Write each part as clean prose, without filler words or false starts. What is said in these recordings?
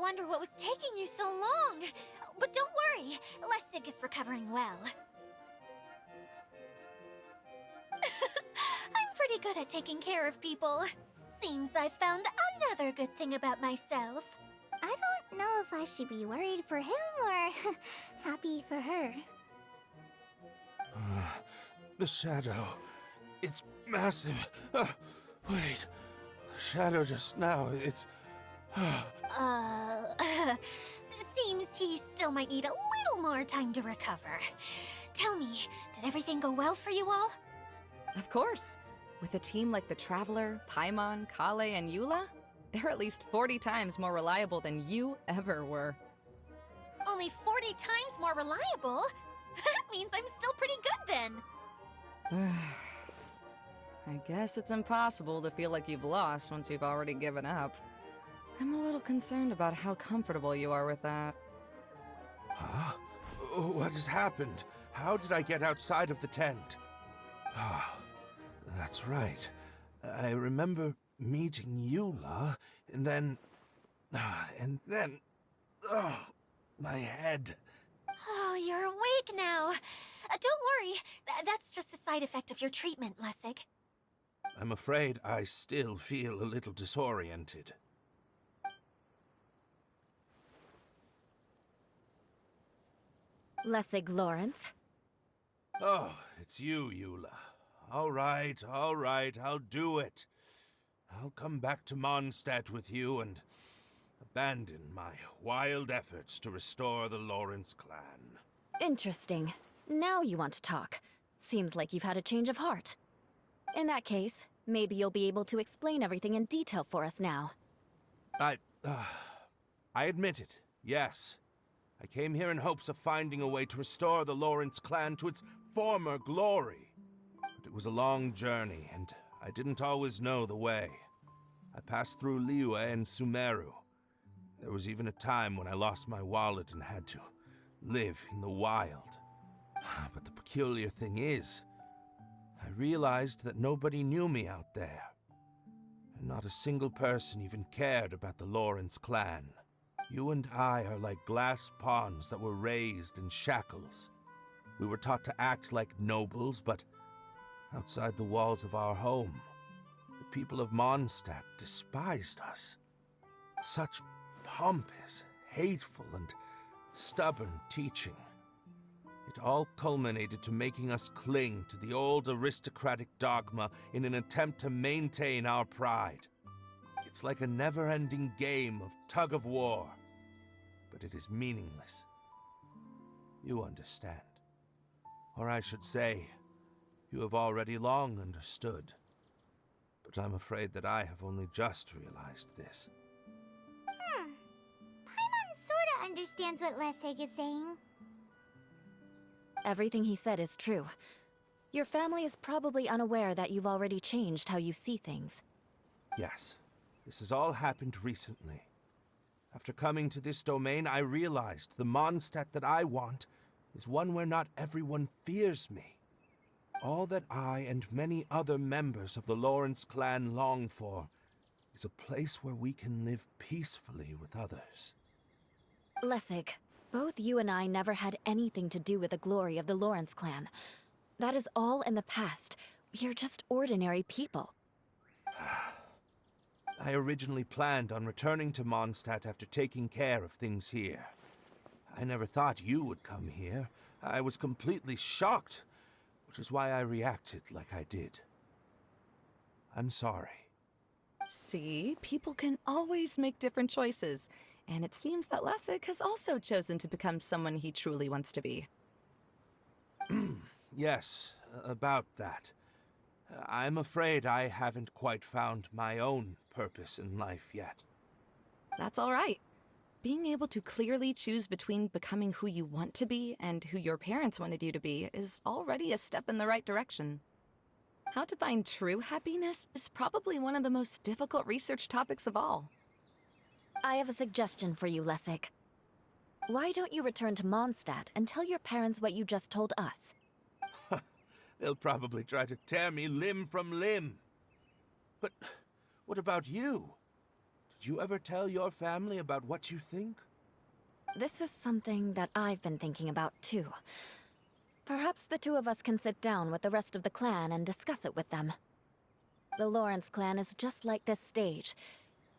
wonder what was taking you so long. But don't worry, Lessig is recovering well. I'm pretty good at taking care of people. Seems I've found another good thing about myself. I don't know if I should be worried for him or happy for her. The shadow. It's massive. Wait. The shadow just now, it's... Seems he still might need a little more time to recover. Tell me, did everything go well for you all? Of course. With a team like the Traveler, Paimon, Kale, and Eula, they're at least 40 times more reliable than you ever were. Only 40 times more reliable? That means I'm still pretty good then. I guess it's impossible to feel like you've lost once you've already given up. I'm a little concerned about how comfortable you are with that. Huh? What has happened? How did I get outside of the tent? Ah, that's right. I remember meeting Eula, and then... Oh, my head. Oh, you're awake now. Don't worry, that's just a side effect of your treatment, Lessig. I'm afraid I still feel a little disoriented. Lessig Lawrence. Oh, it's you, Eula. All right, I'll do it. I'll come back to Mondstadt with you and abandon my wild efforts to restore the Lawrence clan. Interesting. Now you want to talk. Seems like you've had a change of heart. In that case, maybe you'll be able to explain everything in detail for us now. I admit it, yes. I came here in hopes of finding a way to restore the Lawrence clan to its former glory. But it was a long journey, and I didn't always know the way. I passed through Liyue and Sumeru. There was even a time when I lost my wallet and had to live in the wild. But the peculiar thing is, I realized that nobody knew me out there. And not a single person even cared about the Lawrence clan. You and I are like glass pawns that were raised in shackles. We were taught to act like nobles, but outside the walls of our home, the people of Mondstadt despised us. Such pompous, hateful, and stubborn teaching. It all culminated to making us cling to the old aristocratic dogma in an attempt to maintain our pride. It's like a never-ending game of tug-of-war, but it is meaningless. You understand. Or I should say, you have already long understood. But I'm afraid that I have only just realized this. Paimon sorta understands what Lessig is saying. Everything he said is true. Your family is probably unaware that you've already changed how you see things. Yes, this has all happened recently. After coming to this domain, I realized the Mondstadt that I want is one where not everyone fears me. All that I and many other members of the Lawrence clan long for is a place where we can live peacefully with others. Lessig, both you and I never had anything to do with the glory of the Lawrence clan. That is all in the past. We are just ordinary people. I originally planned on returning to Mondstadt after taking care of things here. I never thought you would come here. I was completely shocked, which is why I reacted like I did. I'm sorry. See, people can always make different choices, and it seems that Lessig has also chosen to become someone he truly wants to be. Yes, about that. I'm afraid I haven't quite found my own purpose in life yet. That's all right. Being able to clearly choose between becoming who you want to be and who your parents wanted you to be is already a step in the right direction. How to find true happiness is probably one of the most difficult research topics of all. I have a suggestion for you, Lessig. Why don't you return to Mondstadt and tell your parents what you just told us? They'll probably try to tear me limb from limb. But what about you? Did you ever tell your family about what you think? This is something that I've been thinking about too. Perhaps the two of us can sit down with the rest of the clan and discuss it with them. The Lawrence clan is just like this stage.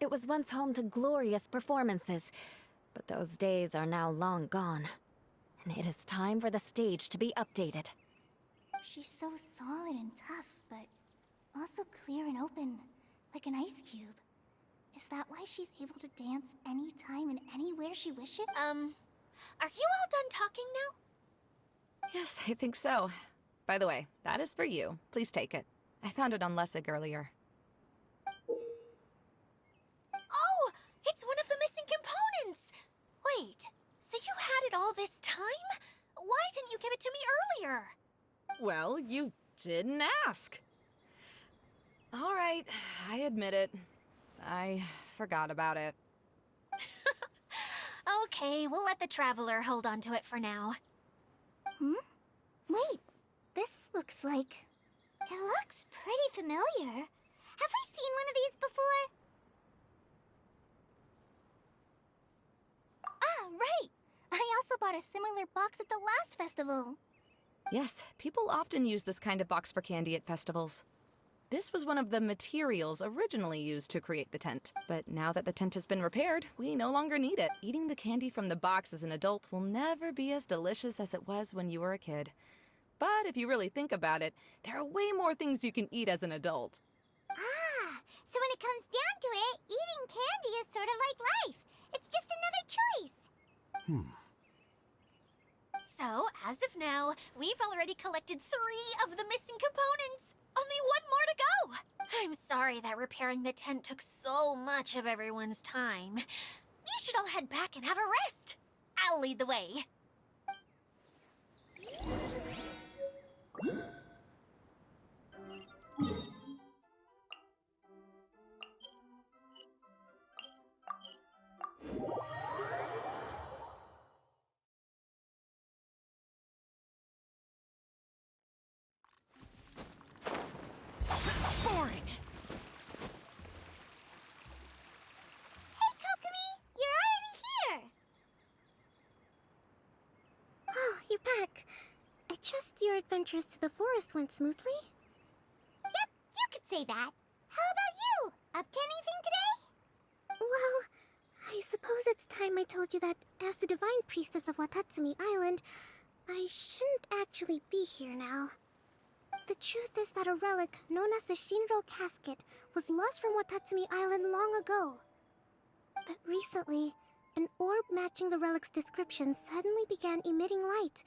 It was once home to glorious performances, but those days are now long gone. And it is time for the stage to be updated. She's so solid and tough, but also clear and open, like an ice cube. Is that why she's able to dance anytime and anywhere she wishes? Are you all done talking now? Yes, I think so. By the way, that is for you. Please take it. I found it on Lessig earlier. Oh, it's one of the missing components! Wait, so you had it all this time? Why didn't you give it to me earlier? Well, you didn't ask. All right, I admit it. I forgot about it. Okay, we'll let the Traveler hold on to it for now. Wait, this looks like... It looks pretty familiar. Have we seen one of these before? Ah, right! I also bought a similar box at the last festival. Yes, people often use this kind of box for candy at festivals. This was one of the materials originally used to create the tent, but now that the tent has been repaired, we no longer need it. Eating the candy from the box as an adult will never be as delicious as it was when you were a kid. But if you really think about it, there are way more things you can eat as an adult. Ah, so when it comes down to it, eating candy is sort of like life. It's just another choice. So, as of now, we've already collected 3 of the missing components. Only one more to go. I'm sorry that repairing the tent took so much of everyone's time. You should all head back and have a rest. I'll lead the way. Boring! Hey, Kokomi! You're already here! Oh, you're back. I trust your adventures to the forest went smoothly? Yep, you could say that. How about you? Up to anything today? Well, I suppose it's time I told you that as the divine priestess of Watatsumi Island, I shouldn't actually be here now. The truth is that a relic known as the Shinro Casket was lost from Watatsumi Island long ago. But recently, an orb matching the relic's description suddenly began emitting light,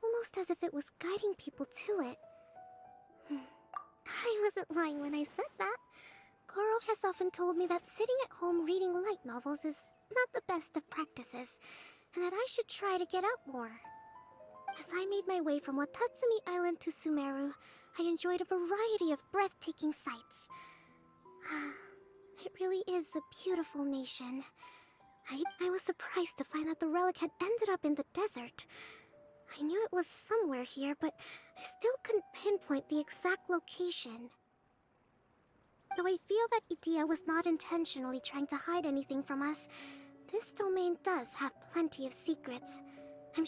almost as if it was guiding people to it. I wasn't lying when I said that. Goro has often told me that sitting at home reading light novels is not the best of practices, and that I should try to get out more. As I made my way from Watatsumi Island to Sumeru, I enjoyed a variety of breathtaking sights. It really is a beautiful nation. I was surprised to find that the relic had ended up in the desert. I knew it was somewhere here, but I still couldn't pinpoint the exact location. Though I feel that Idia was not intentionally trying to hide anything from us, this domain does have plenty of secrets. Now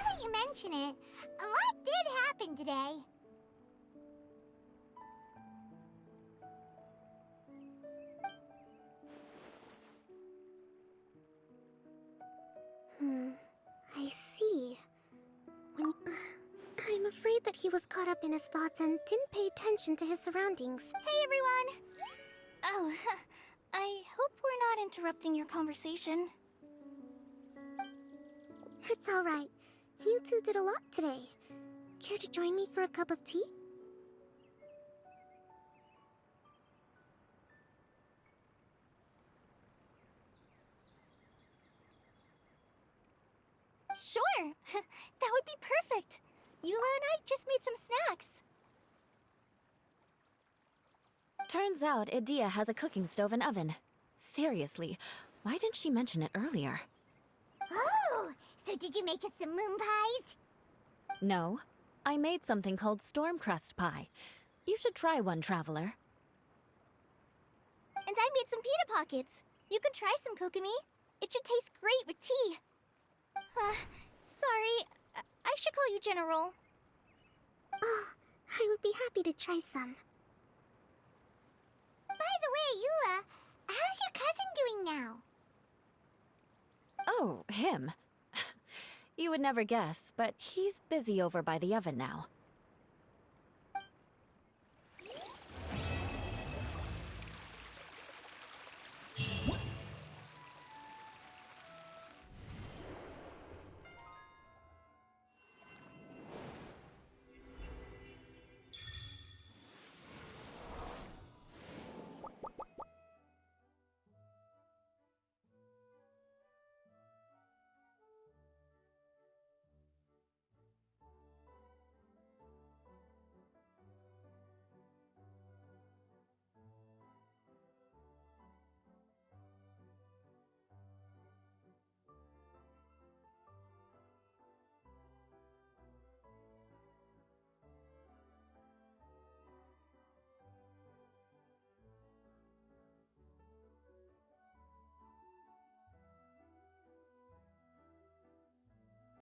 that you mention it, a lot did happen today. I see. I'm afraid that he was caught up in his thoughts and didn't pay attention to his surroundings. Hey, everyone! Oh, I hope we're not interrupting your conversation. It's alright. You two did a lot today. Care to join me for a cup of tea? Sure! That would be perfect! Eula and I just made some snacks. Turns out Idia has a cooking stove and oven. Seriously, why didn't she mention it earlier? Oh! So did you make us some moon pies? No, I made something called storm crust pie. You should try one, Traveler. And I made some pita pockets. You could try some, Kokomi. It should taste great with tea. Sorry. I should call you General. Oh, I would be happy to try some. By the way, Eula, how's your cousin doing now? Oh, him. You would never guess, but he's busy over by the oven now.